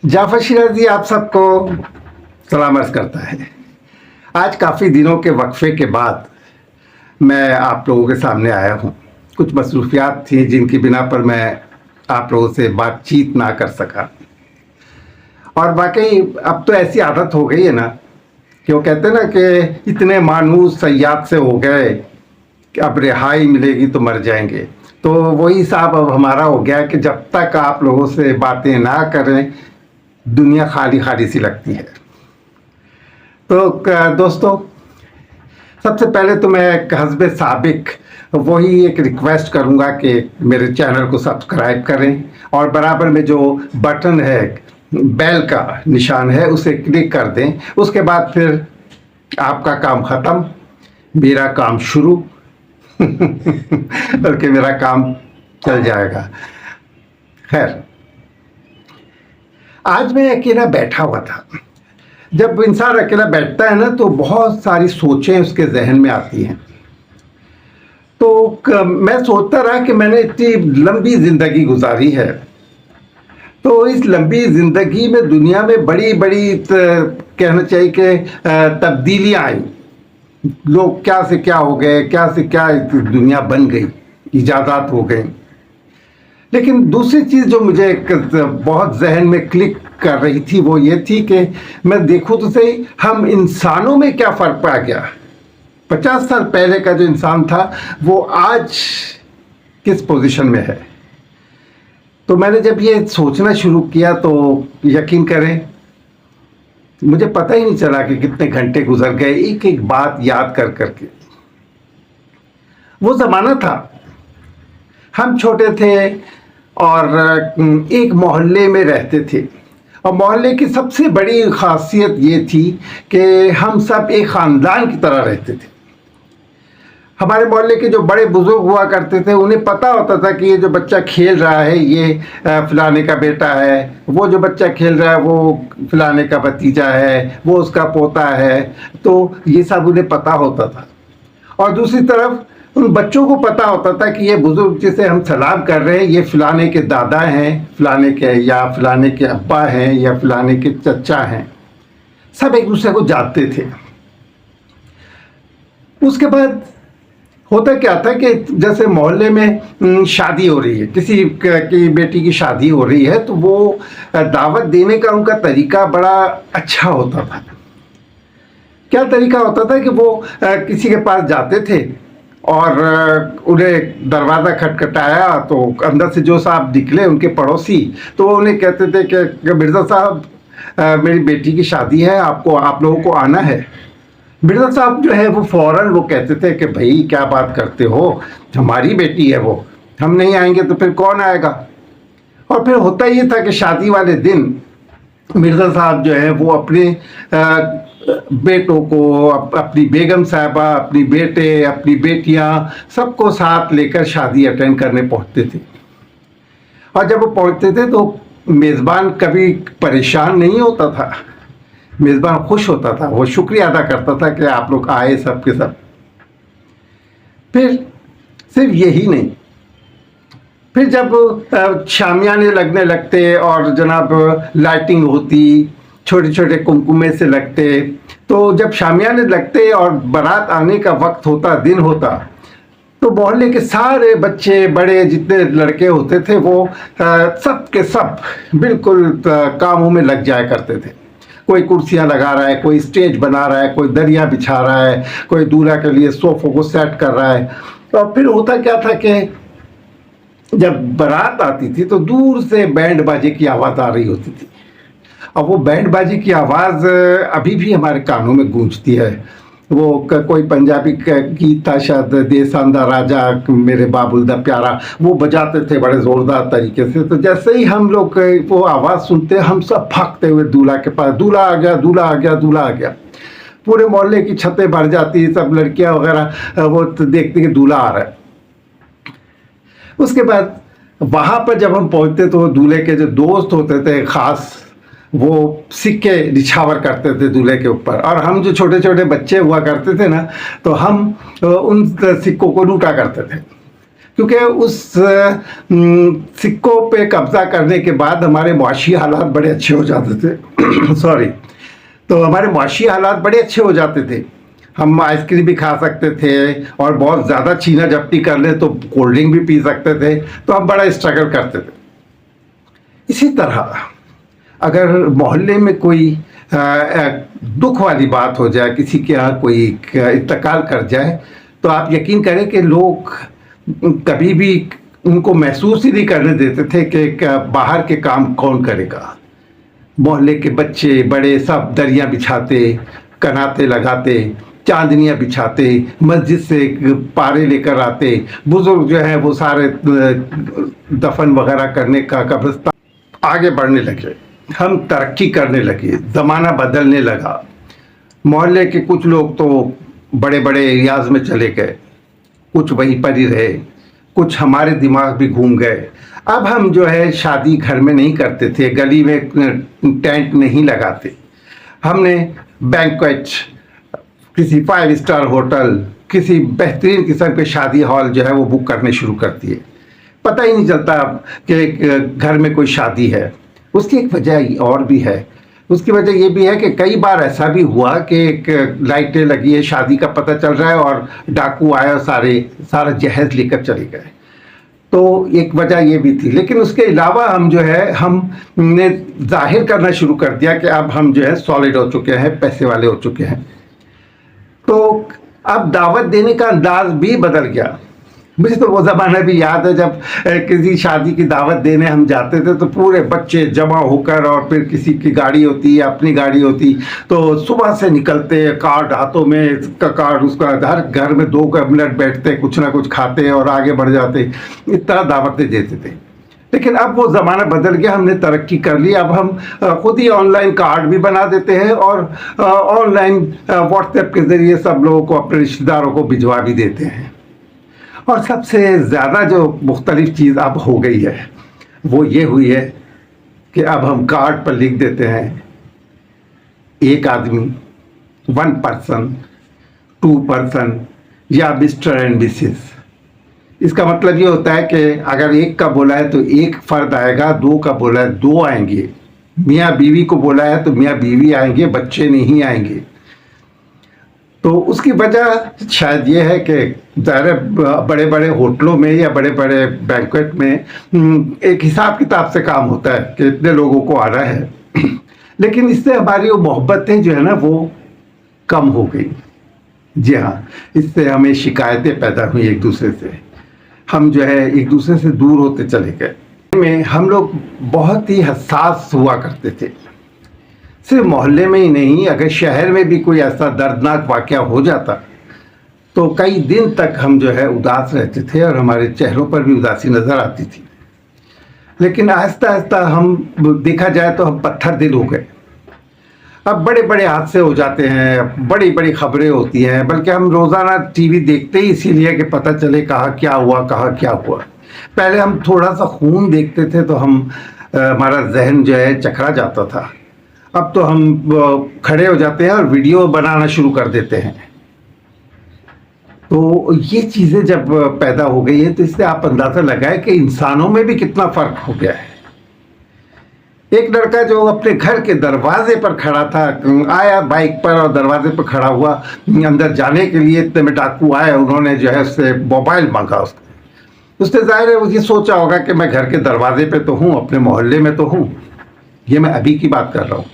जाफर शिराजी आप सबको सलाम अर्ज करता है। आज काफ़ी दिनों के वक्फे के बाद मैं आप लोगों के सामने आया हूँ। कुछ मसरूफियात थी जिनकी बिना पर मैं आप लोगों से बातचीत ना कर सका। और वाकई अब तो ऐसी आदत हो गई है ना कि वो कहते हैं ना कि इतने मानूस सयाद से हो गए कि अब रिहाई मिलेगी तो मर जाएंगे। तो वही हिसाब अब हमारा हो गया कि जब तक आप लोगों से बातें ना करें दुनिया खाली खाली सी लगती है। तो दोस्तों, सबसे पहले तो मैं हस्बे साबिक वही एक रिक्वेस्ट करूंगा कि मेरे चैनल को सब्सक्राइब करें और बराबर में जो बटन है बेल का निशान है उसे क्लिक कर दें। उसके बाद फिर आपका काम ख़त्म, मेरा काम शुरू बल्कि मेरा काम चल जाएगा। खैर, आज मैं अकेला बैठा हुआ था। जब इंसान अकेला बैठता है ना तो बहुत सारी सोचें उसके जहन में आती हैं। तो मैं सोचता रहा कि मैंने इतनी लंबी ज़िंदगी गुजारी है, तो इस लंबी ज़िंदगी में दुनिया में बड़ी बड़ी कहना चाहिए कि तब्दीलियाँ आई। लोग क्या से क्या हो गए, क्या से क्या दुनिया बन गई, इजादात हो गई। लेकिन दूसरी चीज़ जो मुझे बहुत जहन में क्लिक कर रही थी वो ये थी कि मैं देखूँ तो सही हम इंसानों में क्या फ़र्क आ गया। 50 साल पहले का जो इंसान था वो आज किस पोजीशन में है। तो मैंने जब ये सोचना शुरू किया तो यकीन करें मुझे पता ही नहीं चला कि कितने घंटे गुजर गए एक एक बात याद कर करके। वो ज़माना था, हम छोटे थे और एक मोहल्ले में रहते थे और मोहल्ले की सबसे बड़ी खासियत ये थी कि हम सब एक ख़ानदान की तरह रहते थे। हमारे मोहल्ले के जो बड़े बुजुर्ग हुआ करते थे उन्हें पता होता था कि ये जो बच्चा खेल रहा है ये फलाने का बेटा है, वो जो बच्चा खेल रहा है वो फलाने का भतीजा है, वो उसका पोता है। तो ये सब उन्हें पता होता था। और दूसरी तरफ उन बच्चों को पता होता था कि ये बुजुर्ग जिसे हम सलाम कर रहे हैं ये फलाने के दादा हैं, फलाने के या फलाने के अब्बा हैं या फलाने के चचा हैं। सब एक दूसरे को जानते थे। उसके बाद होता क्या था कि जैसे मोहल्ले में शादी हो रही है, किसी की बेटी की शादी हो रही है, तो वो दावत देने का उनका तरीका बड़ा अच्छा होता था। क्या तरीका होता था कि वो किसी के पास जाते थे और उन्हें दरवाज़ा खटखटाया तो अंदर से जो साहब निकले उनके पड़ोसी, तो वो उन्हें कहते थे कि मिर्ज़ा साहब मेरी बेटी की शादी है, आप लोगों को आना है। मिर्ज़ा साहब जो है वो फ़ौरन वो कहते थे कि भाई क्या बात करते हो, हमारी बेटी है वो, हम नहीं आएंगे तो फिर कौन आएगा। और फिर होता ये था कि शादी वाले दिन मिर्ज़ा साहब जो है वो अपने बेटों को, अपनी बेगम साहबा, अपनी बेटे, अपनी बेटियां सबको साथ लेकर शादी अटेंड करने पहुंचते थे। और जब वो पहुंचते थे तो मेज़बान कभी परेशान नहीं होता था, मेज़बान खुश होता था, वो शुक्रिया अदा करता था कि आप लोग आए सब के सब। फिर सिर्फ यही नहीं, फिर जब शामियाने लगने लगते और जनाब लाइटिंग होती, छोटे छोटे कुमकुमे से लगते, तो जब शामियाने लगते और बारात आने का वक्त होता, दिन होता, तो मोहल्ले के सारे बच्चे बड़े जितने लड़के होते थे वो सब के सब बिल्कुल कामों में लग जाया करते थे। कोई कुर्सियां लगा रहा है, कोई स्टेज बना रहा है, कोई दरिया बिछा रहा है, कोई दूल्हा के लिए सोफ़ों को सेट कर रहा है। तो फिर होता क्या था कि जब बारात आती थी तो दूर से बैंड बाजे की आवाज़ आ रही होती थी। अब वो बैंड बाजे की आवाज़ अभी भी हमारे कानों में गूंजती है। वो कोई पंजाबी गीत था शायद, देसांदा राजा मेरे बाबुल दा प्यारा, वो बजाते थे बड़े ज़ोरदार तरीके से। तो जैसे ही हम लोग वो आवाज़ सुनते हम सब भागते हुए दूल्हा के पास, दूल्हा आ गया, दूल्हा आ गया, दूल्हा आ गया। पूरे मोहल्ले की छतें भर जाती, सब लड़कियां वगैरह वो देखती कि दूल्हा आ रहा है। उसके बाद वहाँ पर जब हम पहुँचते तो दूल्हे के जो दोस्त होते थे ख़ास, वो सिक्के निछावर करते थे दूल्हे के ऊपर। और हम जो छोटे छोटे बच्चे हुआ करते थे ना, तो हम उन सिक्कों को लूटा करते थे। کیونکہ اس سکوں پہ قبضہ کرنے کے بعد ہمارے معاشی حالات بڑے اچھے ہو جاتے تھے سوری، تو ہمارے معاشی حالات بڑے اچھے ہو جاتے تھے. ہم آئس کریم بھی کھا سکتے تھے اور بہت زیادہ چھینا جھپٹی کر لیں تو کولڈ ڈرنک بھی پی سکتے تھے، تو ہم بڑا اسٹرگل کرتے تھے. اسی طرح اگر محلے میں کوئی دکھ والی بات ہو جائے، کسی کے یہاں کوئی انتقال کر جائے، تو آپ یقین کریں کہ لوگ کبھی بھی ان کو محسوس ہی نہیں کرنے دیتے تھے کہ باہر کے کام کون کرے گا. محلے کے بچے بڑے سب دریاں بچھاتے، کناتے لگاتے، چاندنیاں بچھاتے، مسجد سے پارے لے کر آتے. بزرگ جو ہیں وہ سارے دفن وغیرہ کرنے کا قبرستان. آگے بڑھنے لگے، ہم ترقی کرنے لگے، زمانہ بدلنے لگا. محلے کے کچھ لوگ تو بڑے بڑے ایریاز میں چلے گئے، کچھ وہیں پر ہی رہے، کچھ ہمارے دماغ بھی گھوم گئے. اب ہم جو ہے شادی گھر میں نہیں کرتے تھے، گلی میں ٹینٹ نہیں لگاتے. ہم نے بینکویٹ، کسی 5 اسٹار ہوٹل، کسی بہترین قسم کے شادی ہال جو ہے وہ بک کرنے شروع کر دیے. پتہ ہی نہیں چلتا کہ گھر میں کوئی شادی ہے. اس کی ایک وجہ اور بھی ہے. اس کی وجہ یہ بھی ہے کہ کئی بار ایسا بھی ہوا کہ ایک لائٹیں لگی ہے، شادی کا پتہ چل رہا ہے اور ڈاکو آئے اور سارا جہیز لے کر چلے گئے. تو ایک وجہ یہ بھی تھی. لیکن اس کے علاوہ ہم جو ہے ہم نے ظاہر کرنا شروع کر دیا کہ اب ہم جو ہے سالڈ ہو چکے ہیں، پیسے والے ہو چکے ہیں. تو اب دعوت دینے کا انداز بھی بدل گیا. مجھے تو وہ زمانہ بھی یاد ہے جب کسی شادی کی دعوت دینے ہم جاتے تھے تو پورے بچے جمع ہو کر، اور پھر کسی کی گاڑی ہوتی یا اپنی گاڑی ہوتی تو صبح سے نکلتے، کارڈ ہاتھوں میں، کارڈ اس کا ہر گھر میں 2 منٹ بیٹھتے، کچھ نہ کچھ کھاتے اور آگے بڑھ جاتے. اس طرح دعوتیں دیتے تھے. لیکن اب وہ زمانہ بدل گیا، ہم نے ترقی کر لی. اب ہم خود ہی آن لائن کارڈ بھی بنا دیتے ہیں اور آن لائن واٹس ایپ کے ذریعے سب لوگوں کو، اپنے رشتہ داروں کو بھجوا بھی دیتے ہیں. اور سب سے زیادہ جو مختلف چیز اب ہو گئی ہے وہ یہ ہوئی ہے کہ اب ہم کارڈ پر لکھ دیتے ہیں ایک آدمی، 1 پرسن، 2 پرسن، یا مسٹر اینڈ مسز. اس کا مطلب یہ ہوتا ہے کہ اگر ایک کا بولا ہے تو ایک فرد آئے گا، 2 کا بولا ہے 2 آئیں گے، میاں بیوی کو بولا ہے تو میاں بیوی آئیں گے، بچے نہیں آئیں گے. تو اس کی وجہ شاید یہ ہے کہ ظاہر بڑے بڑے ہوٹلوں میں یا بڑے بڑے بینکویٹ میں ایک حساب کتاب سے کام ہوتا ہے کہ اتنے لوگوں کو آنا ہے. لیکن اس سے ہماری وہ محبتیں جو ہے نا وہ کم ہو گئی. جی ہاں، اس سے ہمیں شکایتیں پیدا ہوئی ایک دوسرے سے. ہم جو ہے ایک دوسرے سے دور ہوتے چلے گئے. میں ہم لوگ بہت ہی حساس ہوا کرتے تھے. صرف محلے میں ہی نہیں، اگر شہر میں بھی کوئی ایسا دردناک واقعہ ہو جاتا تو کئی دن تک ہم جو ہے اداس رہتے تھے اور ہمارے چہروں پر بھی اداسی نظر آتی تھی. لیکن آہستہ آہستہ ہم دیکھا جائے تو ہم پتھر دل ہو گئے. اب بڑے بڑے حادثے ہو جاتے ہیں، بڑی بڑی خبریں ہوتی ہیں، بلکہ ہم روزانہ ٹی وی دیکھتے ہی اسی لیے کہ پتہ چلے کہاں کیا ہوا، کہاں کیا ہوا. پہلے ہم تھوڑا سا خون دیکھتے تھے تو ہمارا ذہن جو ہے چکرا جاتا تھا. اب تو ہم کھڑے ہو جاتے ہیں اور ویڈیو بنانا شروع کر دیتے ہیں. تو یہ چیزیں جب پیدا ہو گئی ہیں تو اس سے آپ اندازہ لگائیں کہ انسانوں میں بھی کتنا فرق ہو گیا ہے. ایک لڑکا جو اپنے گھر کے دروازے پر کھڑا تھا، آیا بائک پر اور دروازے پر کھڑا ہوا، اندر جانے کے لیے اتنے میں ڈاکو آئے، انہوں نے جو ہے اس سے موبائل مانگا. اس نے ظاہر ہے یہ سوچا ہوگا کہ میں گھر کے دروازے پہ تو ہوں، اپنے محلے میں تو ہوں. یہ میں ابھی کی بات کر رہا ہوں،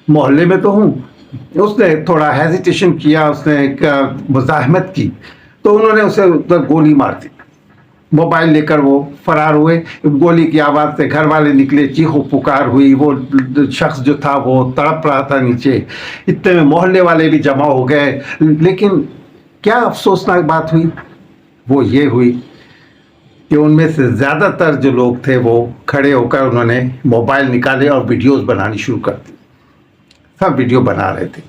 محلے میں تو ہوں. اس نے تھوڑا ہیزیٹیشن کیا، اس نے ایک مزاحمت کی تو انہوں نے اسے گولی مار دی. موبائل لے کر وہ فرار ہوئے. گولی کی آواز سے گھر والے نکلے، چیخو پکار ہوئی. وہ شخص جو تھا وہ تڑپ رہا تھا نیچے. اتنے میں محلے والے بھی جمع ہو گئے. لیکن کیا افسوسناک بات ہوئی، وہ یہ ہوئی کہ ان میں سے زیادہ تر جو لوگ تھے وہ کھڑے ہو کر انہوں نے موبائل نکالے اور ویڈیوز بنانی شروع کر دی. سب ویڈیو بنا رہے تھے.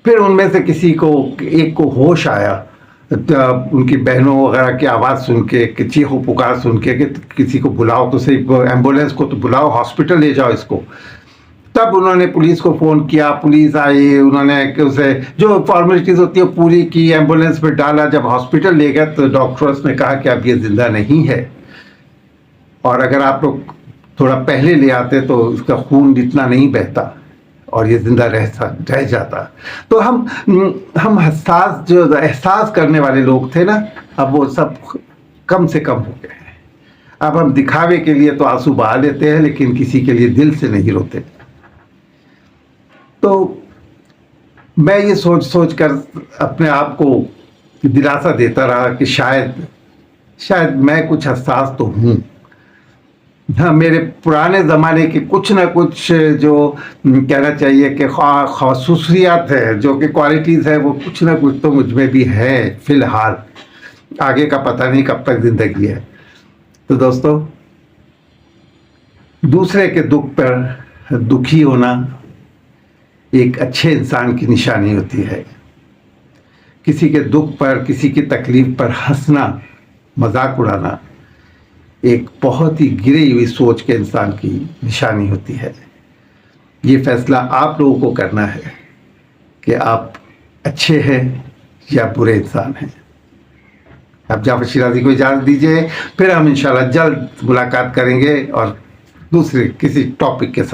پھر ان میں سے کسی کو، ایک کو ہوش آیا، ان کی بہنوں وغیرہ کی آواز سن کے، کہ چیخو پکار سن کے کہ کسی کو بلاؤ تو صحیح، ایمبولینس کو تو بلاؤ، ہاسپٹل لے جاؤ اس کو. तब उन्होंने पुलिस को फ़ोन किया, पुलिस आई, उन्होंने उसे जो फॉर्मेलिटीज़ होती है पूरी की, एम्बुलेंस में डाला। जब हॉस्पिटल ले गए तो डॉक्टर्स ने कहा कि अब ये ज़िंदा नहीं है, और अगर आप लोग थोड़ा पहले ले आते तो इसका खून इतना नहीं बहता और ये ज़िंदा रह जाता। तो हम हसास, जो एहसास करने वाले लोग थे ना, अब वो सब कम से कम हो गए हैं। अब हम दिखावे के लिए तो आंसू बहा लेते हैं, लेकिन किसी के लिए दिल से नहीं रोते। तो मैं ये सोच कर अपने आप को दिलासा देता रहा कि शायद मैं कुछ हसास तो हूँ। हाँ, मेरे पुराने ज़माने के कुछ ना कुछ जो कहना चाहिए कि खसूसियात है, जो कि क्वालिटीज़ है, वो कुछ ना कुछ तो मुझ में भी है फ़िलहाल। आगे का पता नहीं कब तक ज़िंदगी है। तो दोस्तों, दूसरे के दुख पर दुखी होना एक अच्छे इंसान की निशानी होती है। किसी के दुख पर, किसी की तकलीफ़ पर हंसना, मजाक उड़ाना एक बहुत ही गिरी हुई सोच के इंसान की निशानी होती है। ये फैसला आप लोगों को करना है कि आप अच्छे हैं या बुरे इंसान हैं। अब जाफर शिराज़ी को इजाज़त दीजिए, फिर हम इंशाल्लाह जल्द मुलाकात करेंगे और दूसरे किसी टॉपिक के साथ।